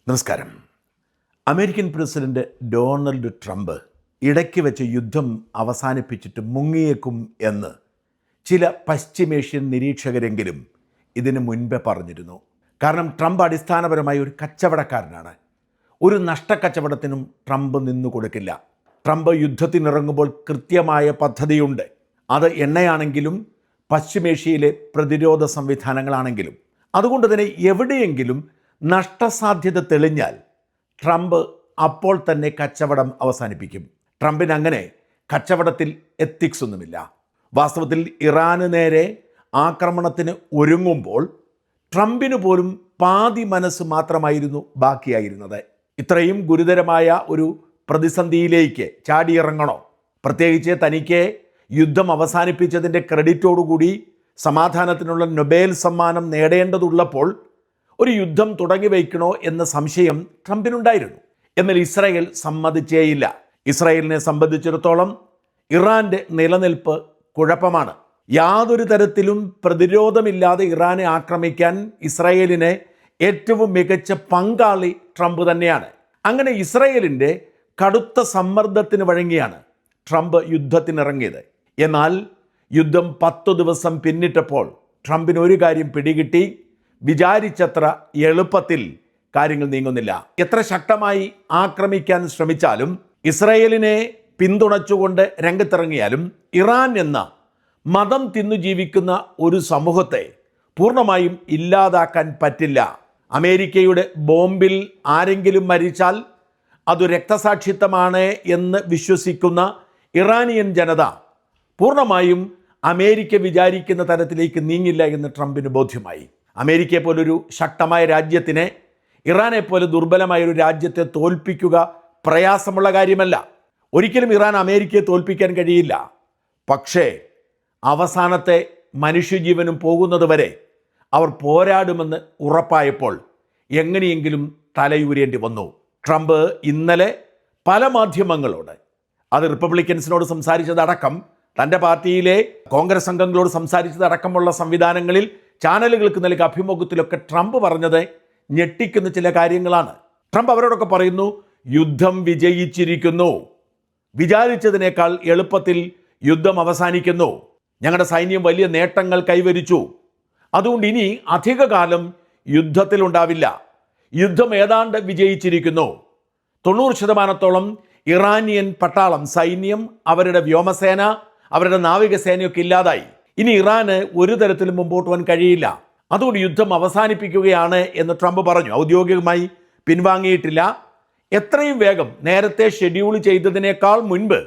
നമസ്കാരം. American president Donald Trump ഇടയ്ക്ക് വെച്ച് യുദ്ധം അവസാനിപ്പിച്ചിട്ട് മുങ്ങിയേക്കും എന്ന് ചില പശ്ചിമേഷ്യൻ നിരീക്ഷകരെങ്കിലും ഇതിന് മുൻപേ പറഞ്ഞിരുന്നു. കാരണം ട്രംപ് അടിസ്ഥാനപരമായി ഒരു കച്ചവടക്കാരനാണ്. ഒരു നഷ്ടക്കച്ചവടത്തിനും ട്രംപ് നിന്നു കൊടുക്കില്ല. ട്രംപ് യുദ്ധത്തിനിറങ്ങുമ്പോൾ കൃത്യമായ പദ്ധതിയുണ്ട്. അത് എണ്ണയാണെങ്കിലും പശ്ചിമേഷ്യയിലെ പ്രതിരോധ സംവിധാനങ്ങളാണെങ്കിലും. അതുകൊണ്ട് തന്നെ എവിടെയെങ്കിലും നഷ്ടസാധ്യത തെളിഞ്ഞാൽ ട്രംപ് അപ്പോൾ തന്നെ കച്ചവടം അവസാനിപ്പിക്കും. ട്രംപിന് അങ്ങനെ കച്ചവടത്തിൽ എത്തിക്സ് ഒന്നുമില്ല. വാസ്തവത്തിൽ ഇറാന് നേരെ ആക്രമണത്തിന് ഒരുങ്ങുമ്പോൾ ട്രംപിന് പോലും പാതി മനസ്സ് മാത്രമായിരുന്നു ബാക്കിയായിരുന്നത്. ഇത്രയും ഗുരുതരമായ ഒരു പ്രതിസന്ധിയിലേക്ക് ചാടിയിറങ്ങണോ? പ്രത്യേകിച്ച് തനിക്ക് യുദ്ധം അവസാനിപ്പിച്ചതിൻ്റെ ക്രെഡിറ്റോടുകൂടി സമാധാനത്തിനുള്ള നൊബേൽ സമ്മാനം നേടേണ്ടതുള്ളപ്പോൾ ഒരു യുദ്ധം തുടങ്ങി വയ്ക്കണോ എന്ന സംശയം ട്രംപിനുണ്ടായിരുന്നു. എന്നാൽ ഇസ്രായേൽ സമ്മതിച്ചേയില്ല. ഇസ്രായേലിനെ സംബന്ധിച്ചിടത്തോളം ഇറാൻ്റെ നിലനിൽപ്പ് കുഴപ്പമാണ്. യാതൊരു തരത്തിലും പ്രതിരോധമില്ലാതെ ഇറാനെ ആക്രമിക്കാൻ ഇസ്രായേലിനെ ഏറ്റവും മികച്ച പങ്കാളി ട്രംപ് തന്നെയാണ്. അങ്ങനെ ഇസ്രായേലിൻ്റെ കടുത്ത സമ്മർദ്ദത്തിന് വഴങ്ങിയാണ് ട്രംപ് യുദ്ധത്തിനിറങ്ങിയത്. എന്നാൽ യുദ്ധം 10 ദിവസം പിന്നിട്ടപ്പോൾ ട്രംപിന് ഒരു കാര്യം പിടികിട്ടി: വിചാരിച്ചത്ര എളുപ്പത്തിൽ കാര്യങ്ങൾ നീങ്ങുന്നില്ല. എത്ര ശക്തമായി ആക്രമിക്കാൻ ശ്രമിച്ചാലും, ഇസ്രായേലിനെ പിന്തുണച്ചുകൊണ്ട് രംഗത്തിറങ്ങിയാലും, ഇറാൻ എന്ന മതം തിന്നു ജീവിക്കുന്ന ഒരു സമൂഹത്തെ പൂർണ്ണമായും ഇല്ലാതാക്കാൻ പറ്റില്ല. അമേരിക്കയുടെ ബോംബിൽ ആരെങ്കിലും മരിച്ചാൽ അത് രക്തസാക്ഷിത്വമാണ് എന്ന് വിശ്വസിക്കുന്ന ഇറാനിയൻ ജനത പൂർണ്ണമായും അമേരിക്ക വിചാരിക്കുന്ന തരത്തിലേക്ക് നീങ്ങില്ല എന്ന് ട്രംപിന് ബോധ്യമായി. അമേരിക്കയെ പോലൊരു ശക്തമായ രാജ്യത്തിനെ ഇറാനെ പോലെ ദുർബലമായ ഒരു രാജ്യത്തെ തോൽപ്പിക്കുക പ്രയാസമുള്ള കാര്യമല്ല. ഒരിക്കലും ഇറാൻ അമേരിക്കയെ തോൽപ്പിക്കാൻ കഴിയില്ല. പക്ഷേ അവസാനത്തെ മനുഷ്യജീവനും പോകുന്നത് വരെ അവർ പോരാടുമെന്ന് ഉറപ്പായപ്പോൾ എങ്ങനെയെങ്കിലും തലയൂരേണ്ടി വന്നു. ട്രംപ് ഇന്നലെ പല മാധ്യമങ്ങളോട്, അത് റിപ്പബ്ലിക്കൻസിനോട് സംസാരിച്ചതടക്കം തൻ്റെ പാർട്ടിയിലെ കോൺഗ്രസ് അംഗങ്ങളോട് സംസാരിച്ചതടക്കമുള്ള സംവിധാനങ്ങളിൽ, ചാനലുകൾക്ക് നൽകിയ അഭിമുഖത്തിലൊക്കെ ട്രംപ് പറഞ്ഞത് ഞെട്ടിക്കുന്ന ചില കാര്യങ്ങളാണ്. ട്രംപ് അവരോടൊക്കെ പറയുന്നു, യുദ്ധം വിജയിച്ചിരിക്കുന്നു, വിചാരിച്ചതിനേക്കാൾ എളുപ്പത്തിൽ യുദ്ധം അവസാനിക്കുന്നു, ഞങ്ങളുടെ സൈന്യം വലിയ നേട്ടങ്ങൾ കൈവരിച്ചു, അതുകൊണ്ട് ഇനി അധികകാലം യുദ്ധത്തിലുണ്ടാവില്ല, യുദ്ധം ഏതാണ്ട് വിജയിച്ചിരിക്കുന്നു. 90% ഇറാനിയൻ പട്ടാളം, സൈന്യം, അവരുടെ വ്യോമസേന, അവരുടെ നാവികസേനയൊക്കെ ഇല്ലാതായി. ഇനി ഇറാന് ഒരു തരത്തിലും മുമ്പോട്ട് പോകാൻ കഴിയില്ല, അതുകൊണ്ട് യുദ്ധം അവസാനിപ്പിക്കുകയാണ് എന്ന് ട്രംപ് പറഞ്ഞു. ഔദ്യോഗികമായി പിൻവാങ്ങിയിട്ടില്ല. എത്രയും വേഗം, നേരത്തെ ഷെഡ്യൂൾ ചെയ്തതിനേക്കാൾ മുൻപ്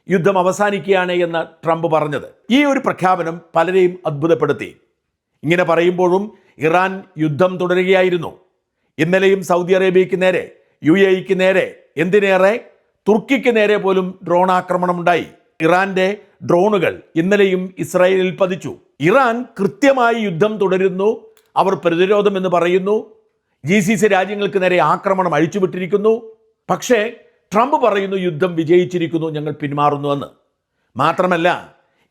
യുദ്ധം അവസാനിക്കുകയാണ് എന്ന് ട്രംപ് പറഞ്ഞത്. ഈ ഒരു പ്രഖ്യാപനം പലരെയും അത്ഭുതപ്പെടുത്തി. ഇങ്ങനെ പറയുമ്പോഴും ഇറാൻ യുദ്ധം തുടരുകയായിരുന്നു. ഇന്നലെയും സൗദി അറേബ്യയ്ക്ക് നേരെ, UAE-ക്ക് നേരെ, എന്തിനേറെ തുർക്കിക്ക് നേരെ പോലും ഡ്രോൺ ആക്രമണമുണ്ടായി. ഇറാന്റെ ഡ്രോണുകൾ ഇന്നലെയും ഇസ്രായേലിൽ പതിച്ചു. ഇറാൻ കൃത്യമായി യുദ്ധം തുടരുന്നു, അവർ പ്രതിരോധം എന്ന് പറയുന്നു, GCC രാജ്യങ്ങൾക്ക് നേരെ ആക്രമണം അഴിച്ചുവിട്ടിരിക്കുന്നു. പക്ഷേ ട്രംപ് പറയുന്നു യുദ്ധം വിജയിച്ചിരിക്കുന്നു, ഞങ്ങൾ പിന്മാറുന്നുവെന്ന്. മാത്രമല്ല,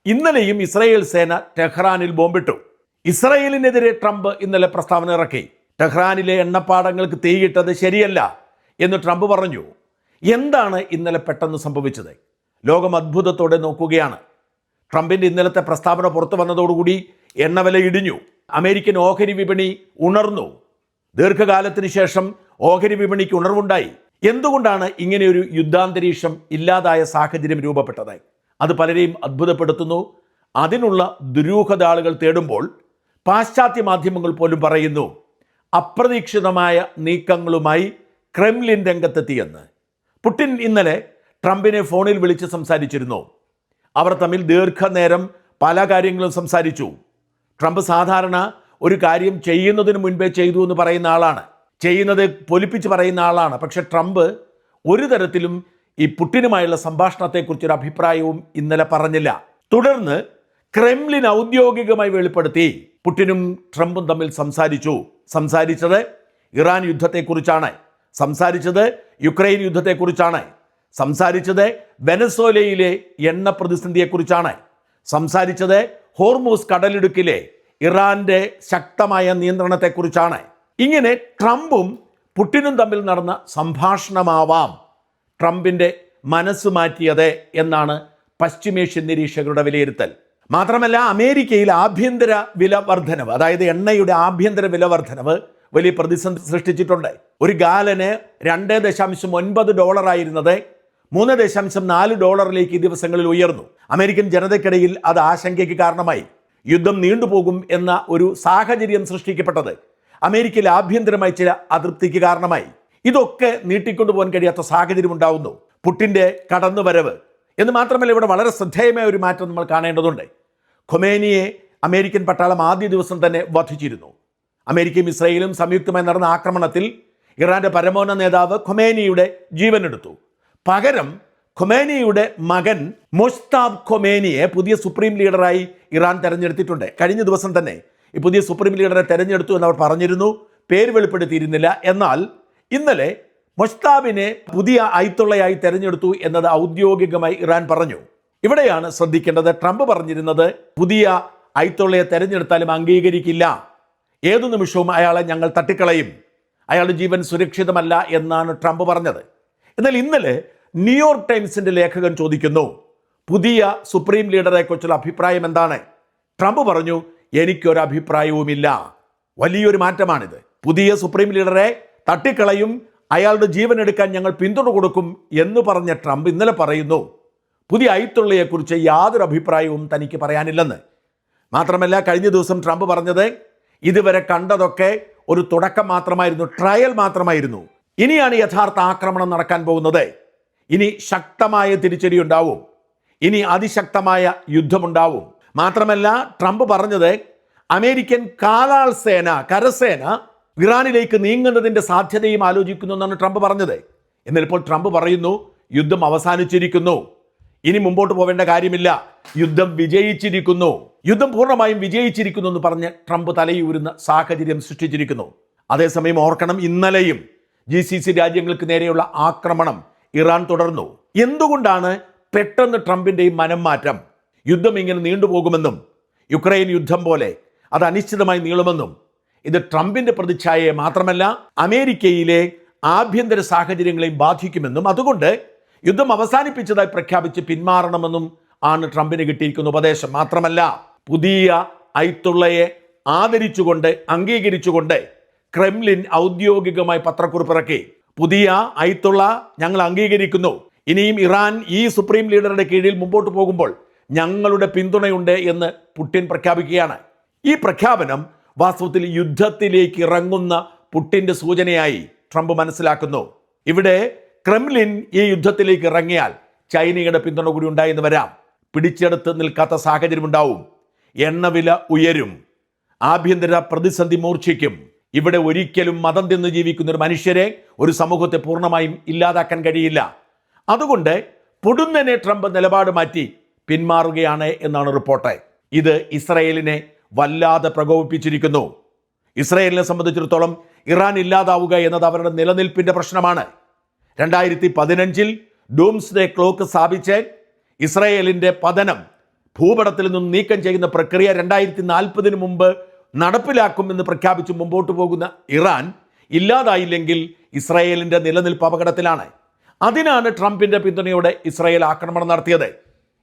ഇന്നലെയും ഇസ്രായേൽ സേന ടെഹ്റാനിൽ ബോംബിട്ടു. ഇസ്രായേലിനെതിരെ ട്രംപ് ഇന്നലെ പ്രസ്താവന ഇറക്കി. ടെഹ്റാനിലെ എണ്ണപ്പാടങ്ങൾക്ക് തീയിട്ടത് ശരിയല്ല എന്ന് ട്രംപ് പറഞ്ഞു. എന്താണ് ഇന്നലെ പെട്ടെന്ന് സംഭവിച്ചത്? ലോകം അത്ഭുതത്തോടെ നോക്കുകയാണ്. ട്രംപിൻ്റെ ഇന്നലത്തെ പ്രസ്താവന പുറത്തു വന്നതോടുകൂടി എണ്ണവില ഇടിഞ്ഞു. അമേരിക്കൻ ഓഹരി വിപണി ഉണർന്നു. ദീർഘകാലത്തിന് ശേഷം ഓഹരി വിപണിക്ക് ഉണർവുണ്ടായി. എന്തുകൊണ്ടാണ് ഇങ്ങനെയൊരു യുദ്ധാന്തരീക്ഷം ഇല്ലാതായ സാഹചര്യം രൂപപ്പെട്ടത്? അത് പലരെയും അത്ഭുതപ്പെടുത്തുന്നു. അതിനുള്ള ദുരൂഹത ആളുകൾ തേടുമ്പോൾ പാശ്ചാത്യ മാധ്യമങ്ങൾ പോലും പറയുന്നു, അപ്രതീക്ഷിതമായ നീക്കങ്ങളുമായി ക്രെംലിൻ രംഗത്തെത്തിയെന്ന്. പുടിൻ ഇന്നലെ ട്രംപിനെ ഫോണിൽ വിളിച്ച് സംസാരിച്ചിരുന്നു. അവർ തമ്മിൽ ദീർഘനേരം പല കാര്യങ്ങളും സംസാരിച്ചു. ട്രംപ് സാധാരണ ഒരു കാര്യം ചെയ്യുന്നതിന് മുൻപേ ചെയ്തു എന്ന് പറയുന്ന ആളാണ്, ചെയ്യുന്നത് പൊലിപ്പിച്ച് പറയുന്ന ആളാണ്. പക്ഷെ ട്രംപ് ഒരു തരത്തിലും ഈ പുടിനുമായുള്ള സംഭാഷണത്തെക്കുറിച്ചൊരു അഭിപ്രായവും ഇന്നലെ പറഞ്ഞില്ല. തുടർന്ന് ക്രെംലിൻ ഔദ്യോഗികമായി വെളിപ്പെടുത്തി, പുടിനും ട്രംപും തമ്മിൽ സംസാരിച്ചത് ഇറാൻ യുദ്ധത്തെക്കുറിച്ചാണ്, സംസാരിച്ചത് യുക്രൈൻ യുദ്ധത്തെക്കുറിച്ചാണ്, സംസാരിച്ചത് വെനസ്വേലയിലെ എണ്ണ പ്രതിസന്ധിയെക്കുറിച്ചാണ്, സംസാരിച്ചത് ഹോർമൂസ് കടലിടുക്കിലെ ഇറാന്റെ ശക്തമായ നിയന്ത്രണത്തെക്കുറിച്ചാണ്. ഇങ്ങനെ ട്രംപും പുടിനും തമ്മിൽ നടന്ന സംഭാഷണമാവാം ട്രംപിൻ്റെ മനസ്സ് മാറ്റിയത് എന്നാണ് പശ്ചിമേഷ്യൻ നിരീക്ഷകരുടെ വിലയിരുത്തൽ. മാത്രമല്ല, അമേരിക്കയിൽ ആഭ്യന്തര വില വർധനവ്, അതായത് എണ്ണയുടെ ആഭ്യന്തര വില വർധനവ് വലിയ പ്രതിസന്ധി സൃഷ്ടിച്ചിട്ടുണ്ട്. ഒരു ഗാലന് $2.9 ആയിരുന്നത് $3.4 ഈ ദിവസങ്ങളിൽ ഉയർന്നു. അമേരിക്കൻ ജനതയ്ക്കിടയിൽ അത് ആശങ്കയ്ക്ക് കാരണമായി. യുദ്ധം നീണ്ടുപോകും എന്ന ഒരു സാഹചര്യം സൃഷ്ടിക്കപ്പെട്ടത് അമേരിക്കയിൽ ആഭ്യന്തരമായി ചില അതൃപ്തിക്ക് കാരണമായി. ഇതൊക്കെ നീട്ടിക്കൊണ്ടുപോകാൻ കഴിയാത്ത സാഹചര്യം ഉണ്ടാവുന്നു. പുടിൻ്റെ കടന്നുവരവ് എന്ന് മാത്രമല്ല, ഇവിടെ വളരെ ശ്രദ്ധേയമായ ഒരു മാറ്റം നമ്മൾ കാണേണ്ടതുണ്ട്. ഖൊമേനിയെ അമേരിക്കൻ പട്ടാളം ആദ്യ ദിവസം തന്നെ വധിച്ചിരുന്നു. അമേരിക്കയും ഇസ്രായേലും സംയുക്തമായി നടന്ന ആക്രമണത്തിൽ ഇറാന്റെ പരമോന്നത നേതാവ് ഖൊമേനിയുടെ ജീവനെടുത്തു. പകരം ഖൊമേനിയുടെ മകൻ മൊജ്തബ ഖൊമേനിയെ പുതിയ സുപ്രീം ലീഡറായി ഇറാൻ തെരഞ്ഞെടുത്തിട്ടുണ്ട്. കഴിഞ്ഞ ദിവസം തന്നെ ഈ പുതിയ സുപ്രീം ലീഡറെ തെരഞ്ഞെടുത്തു എന്നവർ പറഞ്ഞിരുന്നു, പേര് വെളിപ്പെടുത്തിയിരുന്നില്ല. എന്നാൽ ഇന്നലെ മൊജ്തബിനെ പുതിയ അയത്തുള്ളയായി തെരഞ്ഞെടുത്തു എന്നത് ഔദ്യോഗികമായി ഇറാൻ പറഞ്ഞു. ഇവിടെയാണ് ശ്രദ്ധിക്കേണ്ടത്. ട്രംപ് പറഞ്ഞിരുന്നത് പുതിയ അയത്തുള്ളയെ തെരഞ്ഞെടുത്താലും അംഗീകരിക്കില്ല, ഏതു നിമിഷവും അയാളെ ഞങ്ങൾ തട്ടിക്കളയും, അയാളുടെ ജീവൻ സുരക്ഷിതമല്ല എന്നാണ് ട്രംപ് പറഞ്ഞത്. എന്നാൽ ഇന്നലെ ന്യൂയോർക്ക് ടൈംസിന്റെ ലേഖകൻ ചോദിക്കുന്നു, പുതിയ സുപ്രീം ലീഡറെ കുറിച്ചുള്ള അഭിപ്രായം എന്താണ്? ട്രംപ് പറഞ്ഞു, എനിക്കൊരു അഭിപ്രായവുമില്ല. വലിയൊരു മാറ്റമാണിത്. പുതിയ സുപ്രീം ലീഡറെ തട്ടിക്കളയും, അയാളുടെ ജീവൻ എടുക്കാൻ ഞങ്ങൾ പിന്തുണ കൊടുക്കും എന്ന് പറഞ്ഞ ട്രംപ് ഇന്നലെ പറയുന്നു പുതിയ അയത്തുള്ളയെക്കുറിച്ച് യാതൊരു അഭിപ്രായവും തനിക്ക് പറയാനില്ലെന്ന്. മാത്രമല്ല, കഴിഞ്ഞ ദിവസം ട്രംപ് പറഞ്ഞത് ഇതുവരെ കണ്ടതൊക്കെ ഒരു തുടക്കം മാത്രമായിരുന്നു, ട്രയൽ മാത്രമായിരുന്നു. ഇനിയാണ് യഥാർത്ഥ ആക്രമണം നടക്കാൻ പോകുന്നത്. ഇനി ശക്തമായ തിരിച്ചടി ഉണ്ടാവും, ഇനി അതിശക്തമായ യുദ്ധമുണ്ടാവും. മാത്രമല്ല, ട്രംപ് പറഞ്ഞത് അമേരിക്കൻ കാലാൾ സേന, കരസേന ഇറാനിലേക്ക് നീങ്ങുന്നതിൻ്റെ സാധ്യതയും ആലോചിക്കുന്നു എന്നാണ് ട്രംപ് പറഞ്ഞത്. എന്നാൽ ഇപ്പോൾ ട്രംപ് പറയുന്നു യുദ്ധം അവസാനിച്ചിരിക്കുന്നു, ഇനി മുമ്പോട്ട് പോവേണ്ട കാര്യമില്ല, യുദ്ധം വിജയിച്ചിരിക്കുന്നു, യുദ്ധം പൂർണ്ണമായും വിജയിച്ചിരിക്കുന്നു എന്ന് പറഞ്ഞ് ട്രംപ് തലയൂരുന്ന സാഹചര്യം സൃഷ്ടിച്ചിരിക്കുന്നു. അതേസമയം ഓർക്കണം, ഇന്നലെയും GCC രാജ്യങ്ങൾക്ക് നേരെയുള്ള ആക്രമണം ഇറാൻ തുടർന്നു. എന്തുകൊണ്ടാണ് പെട്ടെന്ന് ട്രംപിൻ്റെ ഈ മനം മാറ്റം? യുദ്ധം ഇങ്ങനെ നീണ്ടുപോകുമെന്നും യുക്രൈൻ യുദ്ധം പോലെ അത് അനിശ്ചിതമായി നീളുമെന്നും ഇത് ട്രംപിൻ്റെ പ്രതിച്ഛായയെ മാത്രമല്ല അമേരിക്കയിലെ ആഭ്യന്തര സാഹചര്യങ്ങളെയും ബാധിക്കുമെന്നും അതുകൊണ്ട് യുദ്ധം അവസാനിപ്പിച്ചതായി പ്രഖ്യാപിച്ച് പിന്മാറണമെന്നും ആണ് ട്രംപിന് കിട്ടിയിരിക്കുന്ന ഉപദേശം. മാത്രമല്ല, പുതിയ അയത്തുള്ളയെ ആദരിച്ചുകൊണ്ട് അംഗീകരിച്ചുകൊണ്ട് ക്രെംലിൻ ഔദ്യോഗികമായി പത്രക്കുറിപ്പിറക്കി. പുതിയ അയത്തുള്ള ഞങ്ങൾ അംഗീകരിക്കുന്നു, ഇനിയും ഇറാൻ ഈ സുപ്രീം ലീഡറുടെ കീഴിൽ മുമ്പോട്ട് പോകുമ്പോൾ ഞങ്ങളുടെ പിന്തുണയുണ്ട് എന്ന് പുടിൻ പ്രഖ്യാപിക്കുകയാണ്. ഈ പ്രഖ്യാപനം വാസ്തവത്തിൽ യുദ്ധത്തിലേക്ക് ഇറങ്ങുന്ന പുടിൻ്റെ സൂചനയായി ട്രംപ് മനസ്സിലാക്കുന്നു. ഇവിടെ ക്രെംലിൻ ഈ യുദ്ധത്തിലേക്ക് ഇറങ്ങിയാൽ ചൈനയുടെ പിന്തുണ കൂടി ഉണ്ടായെന്ന് വരാം. പിടിച്ചെടുത്ത് നിൽക്കാത്ത സാഹചര്യം ഉണ്ടാവും, എണ്ണവില ഉയരും, ആഭ്യന്തര പ്രതിസന്ധി മൂർച്ഛിക്കും. ഇവിടെ ഒരിക്കലും മതം തിന്ന് ജീവിക്കുന്ന ഒരു മനുഷ്യരെ, ഒരു സമൂഹത്തെ പൂർണ്ണമായും ഇല്ലാതാക്കാൻ കഴിയില്ല. അതുകൊണ്ട് പൊടുന്നനെ ട്രംപ് നിലപാട് മാറ്റി പിന്മാറുകയാണ് എന്നാണ് റിപ്പോർട്ട്. ഇത് ഇസ്രായേലിനെ വല്ലാതെ പ്രകോപിപ്പിച്ചിരിക്കുന്നു. ഇസ്രായേലിനെ സംബന്ധിച്ചിടത്തോളം ഇറാൻ ഇല്ലാതാവുക എന്നത് അവരുടെ നിലനിൽപ്പിൻ്റെ പ്രശ്നമാണ്. 2015 ഡൂംസ്ഡേ ക്ലോക്ക് സ്ഥാപിച്ച് ഇസ്രായേലിൻ്റെ പതനം ഭൂപടത്തിൽ നിന്നും നീക്കം ചെയ്യുന്ന പ്രക്രിയ 2040 മുമ്പ് നടപ്പിലാക്കുമെന്ന് പ്രഖ്യാപിച്ച് മുമ്പോട്ട് പോകുന്ന ഇറാൻ ഇല്ലാതായില്ലെങ്കിൽ ഇസ്രായേലിൻ്റെ നിലനിൽപ്പ് അപകടത്തിലാണ്. അതിനാണ് ട്രംപിൻ്റെ പിന്തുണയോടെ ഇസ്രായേൽ ആക്രമണം നടത്തിയത്.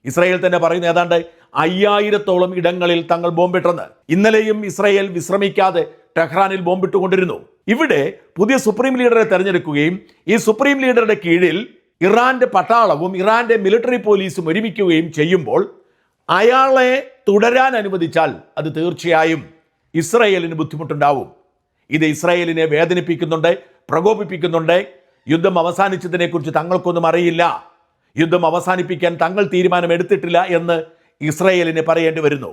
ഇസ്രായേൽ തന്നെ പറയുന്ന ഏതാണ്ട് 5000-ഓളം ഇടങ്ങളിൽ തങ്ങൾ ബോംബിട്ടെന്ന്. ഇന്നലെയും ഇസ്രായേൽ വിശ്രമിക്കാതെ ടെഹ്റാനിൽ ബോംബിട്ടുകൊണ്ടിരുന്നു. ഇവിടെ പുതിയ സുപ്രീം ലീഡറെ തെരഞ്ഞെടുക്കുകയും ഈ സുപ്രീം ലീഡറുടെ കീഴിൽ ഇറാന്റെ പട്ടാളവും ഇറാന്റെ മിലിറ്ററി പോലീസും ഒരുമിക്കുകയും ചെയ്യുമ്പോൾ അയാളെ തുടരാൻ അനുവദിച്ചാൽ അത് തീർച്ചയായും ഇസ്രായേലിന് ബുദ്ധിമുട്ടുണ്ടാവും. ഇത് ഇസ്രായേലിനെ വേദനിപ്പിക്കുന്നുണ്ട്, പ്രകോപിപ്പിക്കുന്നുണ്ട്. യുദ്ധം അവസാനിച്ചതിനെക്കുറിച്ച് തങ്ങൾക്കൊന്നും അറിയില്ല, യുദ്ധം അവസാനിപ്പിക്കാൻ തങ്ങൾ തീരുമാനമെടുത്തിട്ടില്ല എന്ന് ഇസ്രായേലിന് പറയേണ്ടി വരുന്നു.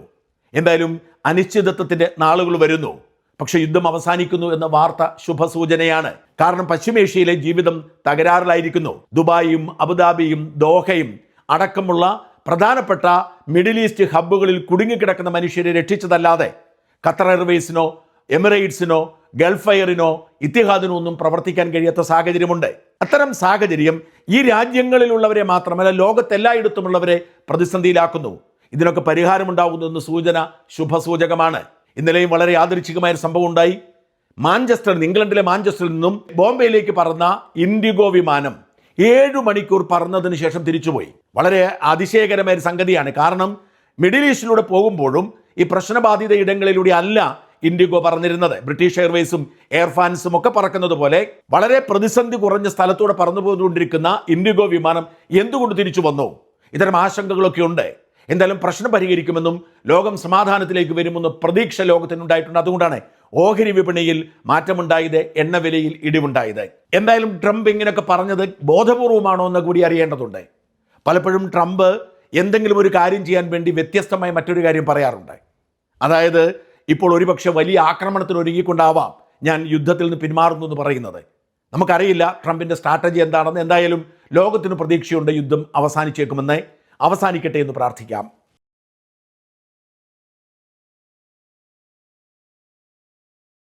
എന്തായാലും അനിശ്ചിതത്വത്തിൻ്റെ നാളുകൾ വരുന്നു. പക്ഷെ യുദ്ധം അവസാനിക്കുന്നു എന്ന വാർത്ത ശുഭസൂചനയാണ്. കാരണം പശ്ചിമേഷ്യയിലെ ജീവിതം തകരാറിലായിരിക്കുന്നു. ദുബായും അബുദാബിയും ദോഹയും അടക്കമുള്ള പ്രധാനപ്പെട്ട മിഡിൽ ഈസ്റ്റ് ഹബ്ബുകളിൽ കുടുങ്ങിക്കിടക്കുന്ന മനുഷ്യരെ രക്ഷിച്ചതല്ലാതെ ഖത്തർ എയർവേസിനോ എമിറേറ്റ്സിനോ ഗൾഫ് എയറിനോ ഇത്തിഹാദിനോ ഒന്നും പ്രവർത്തിക്കാൻ കഴിയാത്ത സാഹചര്യമുണ്ട്. അത്തരം സാഹചര്യം ഈ രാജ്യങ്ങളിലുള്ളവരെ മാത്രമല്ല ലോകത്തെല്ലായിടത്തുമുള്ളവരെ പ്രതിസന്ധിയിലാക്കുന്നു. ഇതിനൊക്കെ പരിഹാരമുണ്ടാകുന്നു എന്ന സൂചന ശുഭസൂചകമാണ്. ഇന്നലെയും വളരെ യാദൃച്ഛികമായ സംഭവം ഉണ്ടായി. ഇംഗ്ലണ്ടിലെ മാഞ്ചസ്റ്ററിൽ നിന്നും ബോംബെയിലേക്ക് പറന്ന ഇൻഡിഗോ വിമാനം 7 മണിക്കൂർ പറന്നതിന് ശേഷം തിരിച്ചുപോയി. വളരെ അതിശയകരമായ ഒരു സംഗതിയാണ്. കാരണം മിഡിൽ ഈസ്റ്റിലൂടെ പോകുമ്പോഴും ഈ പ്രശ്നബാധിത ഇടങ്ങളിലൂടെ അല്ല ഇൻഡിഗോ പറന്നിരുന്നത്. ബ്രിട്ടീഷ് എയർവേസും എയർ ഫ്രാൻസും ഒക്കെ പറക്കുന്നത് പോലെ വളരെ പ്രതിസന്ധി കുറഞ്ഞ സ്ഥലത്തൂടെ പറന്നു പോകൊണ്ടിരിക്കുന്ന ഇൻഡിഗോ വിമാനം എന്തുകൊണ്ട് തിരിച്ചു വന്നു? ഇത്തരം ആശങ്കകളൊക്കെ ഉണ്ട്. എന്തായാലും പ്രശ്നം പരിഹരിക്കുമെന്നും ലോകം സമാധാനത്തിലേക്ക് വരുമെന്നും പ്രതീക്ഷ ലോകത്തിനുണ്ടായിട്ടുണ്ട്. അതുകൊണ്ടാണ് ഓഹരി വിപണിയിൽ മാറ്റമുണ്ടായത്, എണ്ണവിലയിൽ ഇടിവുണ്ടായത്. എന്തായാലും ട്രംപ് ഇങ്ങനെയൊക്കെ പറഞ്ഞത് ബോധപൂർവമാണോ എന്ന് കൂടി അറിയേണ്ടതുണ്ട്. പലപ്പോഴും ട്രംപ് എന്തെങ്കിലും ഒരു കാര്യം ചെയ്യാൻ വേണ്ടി വ്യത്യസ്തമായ മറ്റൊരു കാര്യം പറയാറുണ്ട്. അതായത് ഇപ്പോൾ ഒരുപക്ഷെ വലിയ ആക്രമണത്തിന് ഒരുങ്ങിക്കൊണ്ടാവാം ഞാൻ യുദ്ധത്തിൽ നിന്ന് പിന്മാറുന്നു എന്ന് പറയുന്നത്. നമുക്കറിയില്ല ട്രംപിൻ്റെ സ്ട്രാറ്റജി എന്താണെന്ന്. എന്തായാലും ലോകത്തിന് പ്രതീക്ഷയുണ്ട് യുദ്ധം അവസാനിച്ചേക്കുമെന്ന്. അവസാനിക്കട്ടെ എന്ന് പ്രാർത്ഥിക്കാം.